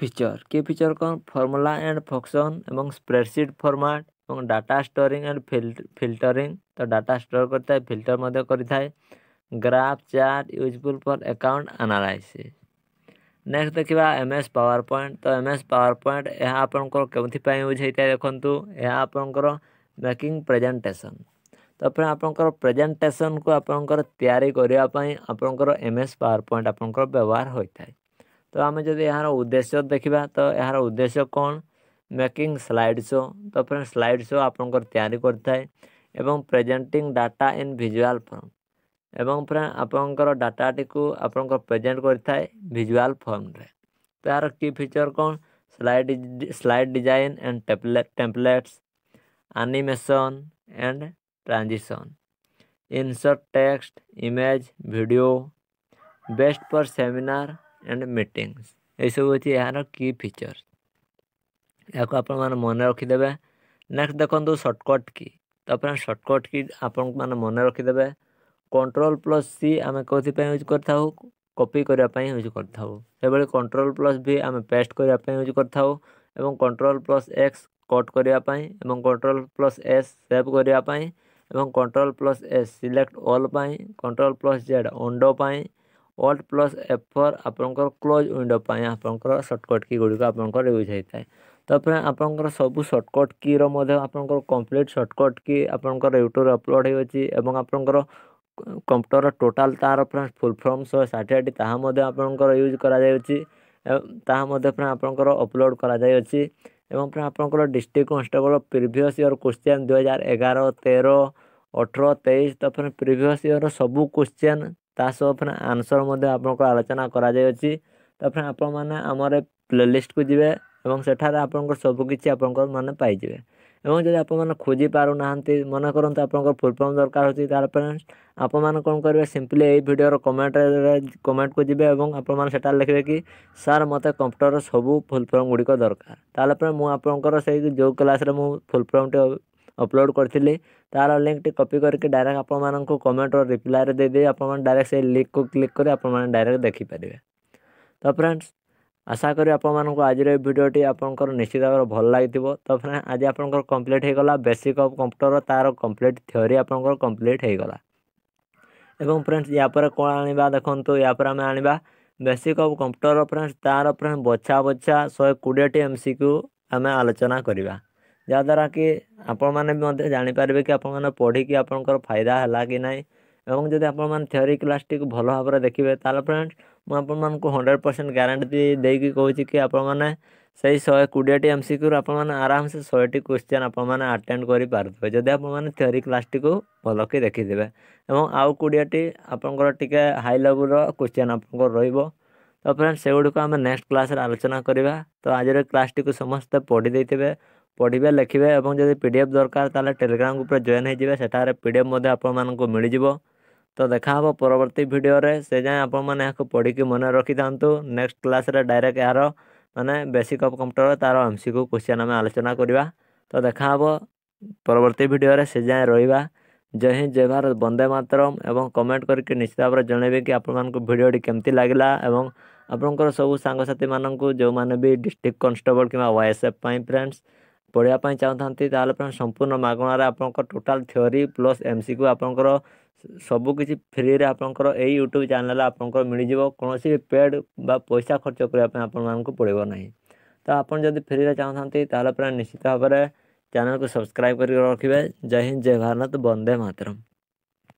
फीचर कौन फार्मूला एंड फंक्शन एवं स्प्रेडशीट फॉर्मेट और डाटा स्टोरिंग एंड फिल्टरिंग। तो डाटा स्टोर करता है फिल्टर मध्य करता है graph chart useful for account analysis. Next देखा MS पावर पॉइंट। तो MS पावर पॉइंट यह आपंकर के यूज होता है देखु यह आपंकर मेकिंग प्रेजेंटेशन। तो फिर आपंकर प्रेजेंटेशन को आपंकर तैयारी करने आपंकर MS पावर पॉइंट आपंकर व्यवहार होता है। तो आम जब यार उद्देश्य देखा तो यार उद्देश्य कौन मेकिंग स्लाइड शो। तो फिर स्लाइड शो आपंकर तैयारी करता है एवं presenting data in visual form एवं फिर आपंकर डाटाटी को आपंकर प्रेजेंट करता है विजुअल फॉर्म रे। तो यार की फीचर कौन slide design and templates animation and transition insert text image video best for seminar and meetings ये सब हूँ यार की फीचर या मैंने मन रखिदे। नेक्स्ट देखो शॉर्टकट की। तो अपना शॉर्टकट की आपण मैंने मन रखिदे Ctrl+C आम कौन यूज करता कॉपी करने यूज करता से Ctrl+V आम पेस्ट करने यूज करता एवं Ctrl+X कट करने एवं Ctrl+S सेव करने एवं Ctrl+S select all Ctrl+Z undo Alt+F4 आपंकर क्लोज विंडो आपंकर शॉर्टकट की गुड़िक आपंकर यूज होता है। तो फिर आपंकर सब शॉर्टकट की आपंकर कंप्लीट शॉर्टकट की आपंकर यूट्यूब अपलोड होती आपंकर कंप्यूटर टोटाल तार फुल फॉर्म 160 ताहा आपंकर यूज करा आपंकर अपलोड करा जायछि एवं फिर आपंकर district constable previous year question 2011 13 18 23 तो फिर प्रीवियस ईयर सब क्वेश्चन तासह फिर आंसर आपंकर आलोचना करा जायछि। तो फिर आपण मैंने आमर प्लेलिस्ट को जीवे एवं सेठार आपंकर सबकि आपंकर माने पाइबे एवं जब आप खोजी पार ना मन करते आपंकर फुल फॉर्म दरकार होती फ्रेंड्स आपण मैंने कौन करेंगे सिंपली यही वीडियो कमेंट को जीवे और आप लिखे कि सर मत कंप्यूटर सब फुल फॉर्म गुड़िक दरकार ताल मुझे से जो class full form T upload करी तार लिंक टी कॉपी करके डायरेक्ट आपको कमेंट और रिप्लाई दे आप डायरेक्ट से लिंक को क्लिक कर डायरेक्ट देखिपारे। तो फ्रेंड्स आशा करी आपको आज भिडियोटी आपंकर निश्चित भाव भल लगी। तो फ्रेंड्स आज आपंकर कंप्लीट होगला बेसिक ऑफ कंप्यूटर तार कंप्लीट थ्योरी आपंकर कंप्लीट होगला एवं फ्रेंड्स या पर कौन आनिबा देखंतु या पर आम आनिबा बेसिक ऑफ कंप्यूटर फ्रेंड्स तार फ्रेंड्स बछा 120 MCQ आम आलोचना करवा जहाँद्वारा कि आपण मैंने जानीपारे कि आप पढ़ी आपंकर फायदा है कि नहीं एवं जब आप थ्योरी क्लास टी भल भाव में देखिए ताल फ्रेंड्स मुझे 100% गारंटी देकी कहूँ कि आपने से 120 MCQ आपने आराम से 100 क्वेश्चन आपने अटेंड करें जदि आप थ्योरी क्लास टी भल कि देखीदे एवं आउ 20 आपंकर टिके हाई लेवल क्वेश्चन आपंकर रहिबो। तो फ्रेंड्स सेगुड़िक आम नेक्स्ट क्लास आलोचना करवा। तो आज क्लास टी समस्ते पढ़ी देते पढ़े लिखे और जब पीडीएफ दरकार ताले टेलीग्राम ग्रुप रे जॉइन होटार पीडीएफ आपको मिल जाव। तो देखा हम परवर्ती वीडियो रे से जाए आपण मैंने पढ़ी मन रखी था। नेक्स्ट क्लास रे डायरेक्ट यार माने बेसिक ऑफ कंप्यूटर तार एमसीक्यू क्वेश्चन आम आलोचना करवा। तो देखा हम परवर्ती वीडियो रे से जाए रहा। जय हिंद जय भारत वंदे मातरम। एवं कमेंट करके निश्चित भाव में जनइबे कि आपको वीडियोटी केमती लगला एवं आपंकर सब सांगसाथी मानू जो मैंने भी डिस्ट्रिक्ट कांस्टेबल कि ओएसएफ फ्रेंड्स पढ़ाई चाहते फ्रेंड्स संपूर्ण मागणार आप टोटाल थ्योरी प्लस एमसीक्यू आपंकर सबकि फ्री रे आपंकर यही यूट्यूब चैनल आपंकर मिल जाव। कौन भी पेड बा पैसा खर्च करने आपको पड़ो ना। तो आपन जब फ्री रे चाहते फ्रेंड्स निश्चित भाव में चैनल को सब्सक्राइब कर रखिए। जय हिंद जय भारत वंदे मातरम।